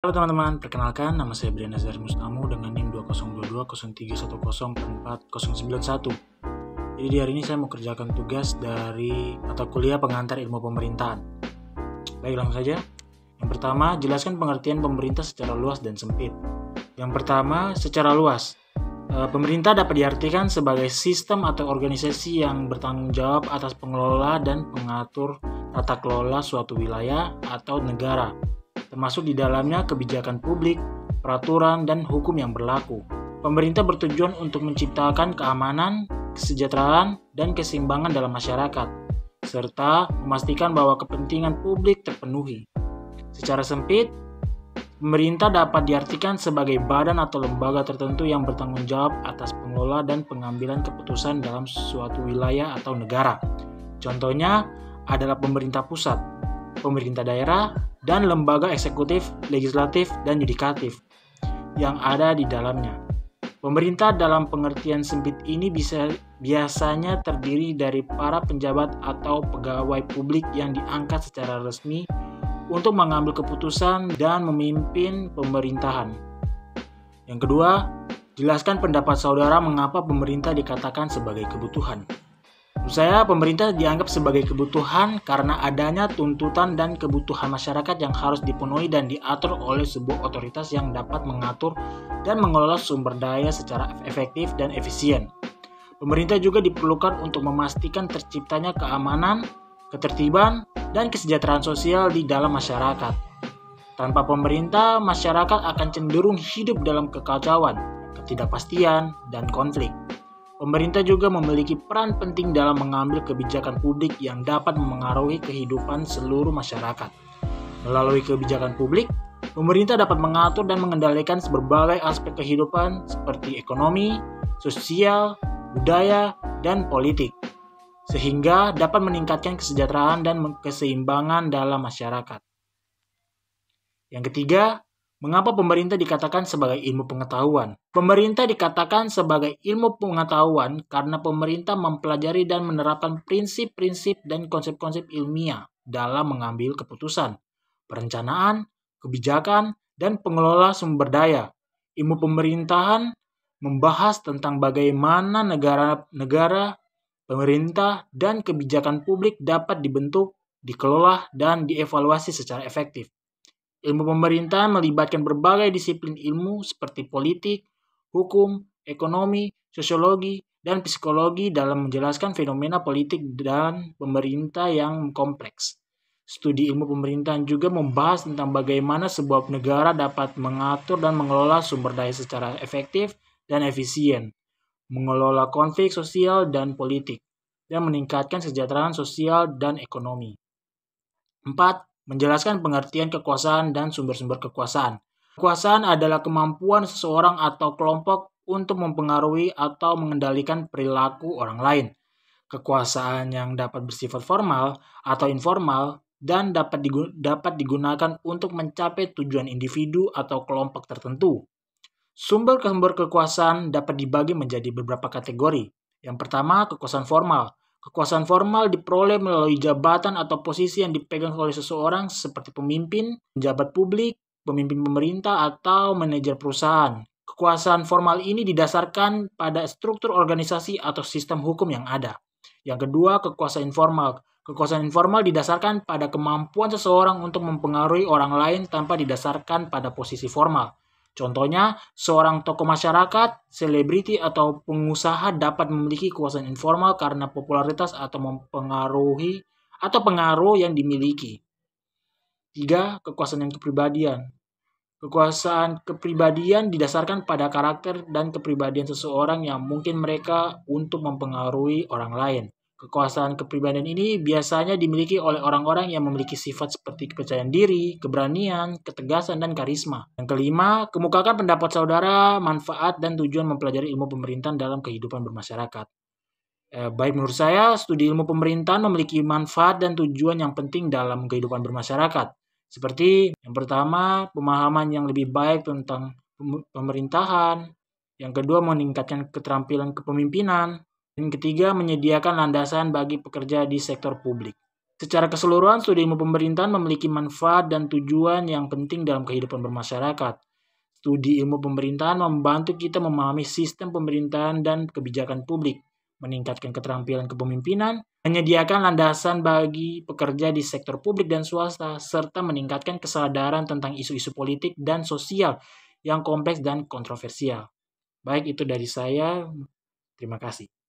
Halo teman-teman, perkenalkan nama saya Brian Azhar Mustamu dengan NIM 20220310404091. Jadi di hari ini saya mau kerjakan tugas dari mata kuliah pengantar ilmu pemerintahan. Baik, langsung saja. Yang pertama, jelaskan pengertian pemerintah secara luas dan sempit. Yang pertama, secara luas. Pemerintah dapat diartikan sebagai sistem atau organisasi yang bertanggung jawab atas pengelola dan pengatur tata kelola suatu wilayah atau negara, termasuk di dalamnya kebijakan publik, peraturan, dan hukum yang berlaku. Pemerintah bertujuan untuk menciptakan keamanan, kesejahteraan, dan keseimbangan dalam masyarakat, serta memastikan bahwa kepentingan publik terpenuhi. Secara sempit, pemerintah dapat diartikan sebagai badan atau lembaga tertentu yang bertanggung jawab atas pengelola dan pengambilan keputusan dalam suatu wilayah atau negara. Contohnya adalah pemerintah pusat, pemerintah daerah, dan lembaga eksekutif, legislatif, dan yudikatif yang ada di dalamnya. Pemerintah dalam pengertian sempit ini biasanya terdiri dari para penjabat atau pegawai publik yang diangkat secara resmi untuk mengambil keputusan dan memimpin pemerintahan. Yang kedua, jelaskan pendapat saudara mengapa pemerintah dikatakan sebagai kebutuhan. Menurut saya, pemerintah dianggap sebagai kebutuhan karena adanya tuntutan dan kebutuhan masyarakat yang harus dipenuhi dan diatur oleh sebuah otoritas yang dapat mengatur dan mengelola sumber daya secara efektif dan efisien. Pemerintah juga diperlukan untuk memastikan terciptanya keamanan, ketertiban, dan kesejahteraan sosial di dalam masyarakat. Tanpa pemerintah, masyarakat akan cenderung hidup dalam kekacauan, ketidakpastian, dan konflik. Pemerintah juga memiliki peran penting dalam mengambil kebijakan publik yang dapat memengaruhi kehidupan seluruh masyarakat. Melalui kebijakan publik, pemerintah dapat mengatur dan mengendalikan berbagai aspek kehidupan seperti ekonomi, sosial, budaya, dan politik, sehingga dapat meningkatkan kesejahteraan dan keseimbangan dalam masyarakat. Yang ketiga, mengapa pemerintah dikatakan sebagai ilmu pengetahuan? Pemerintah dikatakan sebagai ilmu pengetahuan karena pemerintah mempelajari dan menerapkan prinsip-prinsip dan konsep-konsep ilmiah dalam mengambil keputusan, perencanaan, kebijakan, dan pengelola sumber daya. Ilmu pemerintahan membahas tentang bagaimana negara, pemerintah, dan kebijakan publik dapat dibentuk, dikelola, dan dievaluasi secara efektif. Ilmu pemerintahan melibatkan berbagai disiplin ilmu seperti politik, hukum, ekonomi, sosiologi, dan psikologi dalam menjelaskan fenomena politik dan pemerintah yang kompleks. Studi ilmu pemerintahan juga membahas tentang bagaimana sebuah negara dapat mengatur dan mengelola sumber daya secara efektif dan efisien, mengelola konflik sosial dan politik, dan meningkatkan kesejahteraan sosial dan ekonomi. 4. Menjelaskan pengertian kekuasaan dan sumber-sumber kekuasaan. Kekuasaan adalah kemampuan seseorang atau kelompok untuk mempengaruhi atau mengendalikan perilaku orang lain. Kekuasaan yang dapat bersifat formal atau informal dan dapat digunakan untuk mencapai tujuan individu atau kelompok tertentu. Sumber-sumber kekuasaan dapat dibagi menjadi beberapa kategori. Yang pertama, kekuasaan formal. Kekuasaan formal diperoleh melalui jabatan atau posisi yang dipegang oleh seseorang seperti pemimpin, pejabat publik, pemimpin pemerintah, atau manajer perusahaan. Kekuasaan formal ini didasarkan pada struktur organisasi atau sistem hukum yang ada. Yang kedua, kekuasaan informal. Kekuasaan informal didasarkan pada kemampuan seseorang untuk mempengaruhi orang lain tanpa didasarkan pada posisi formal. Contohnya, seorang tokoh masyarakat, selebriti, atau pengusaha dapat memiliki kekuasaan informal karena popularitas atau pengaruh yang dimiliki. 3. Kekuasaan kepribadian. Kekuasaan kepribadian didasarkan pada karakter dan kepribadian seseorang yang mungkin mereka untuk mempengaruhi orang lain. Kekuasaan kepribadian ini biasanya dimiliki oleh orang-orang yang memiliki sifat seperti kepercayaan diri, keberanian, ketegasan, dan karisma. Yang kelima, kemukakan pendapat saudara, manfaat, dan tujuan mempelajari ilmu pemerintahan dalam kehidupan bermasyarakat. Baik, menurut saya, studi ilmu pemerintahan memiliki manfaat dan tujuan yang penting dalam kehidupan bermasyarakat. Seperti yang pertama, pemahaman yang lebih baik tentang pemerintahan. Yang kedua, meningkatkan keterampilan kepemimpinan. Yang ketiga, menyediakan landasan bagi pekerja di sektor publik. Secara keseluruhan, studi ilmu pemerintahan memiliki manfaat dan tujuan yang penting dalam kehidupan bermasyarakat. Studi ilmu pemerintahan membantu kita memahami sistem pemerintahan dan kebijakan publik, meningkatkan keterampilan kepemimpinan, menyediakan landasan bagi pekerja di sektor publik dan swasta, serta meningkatkan kesadaran tentang isu-isu politik dan sosial yang kompleks dan kontroversial. Baik, itu dari saya. Terima kasih.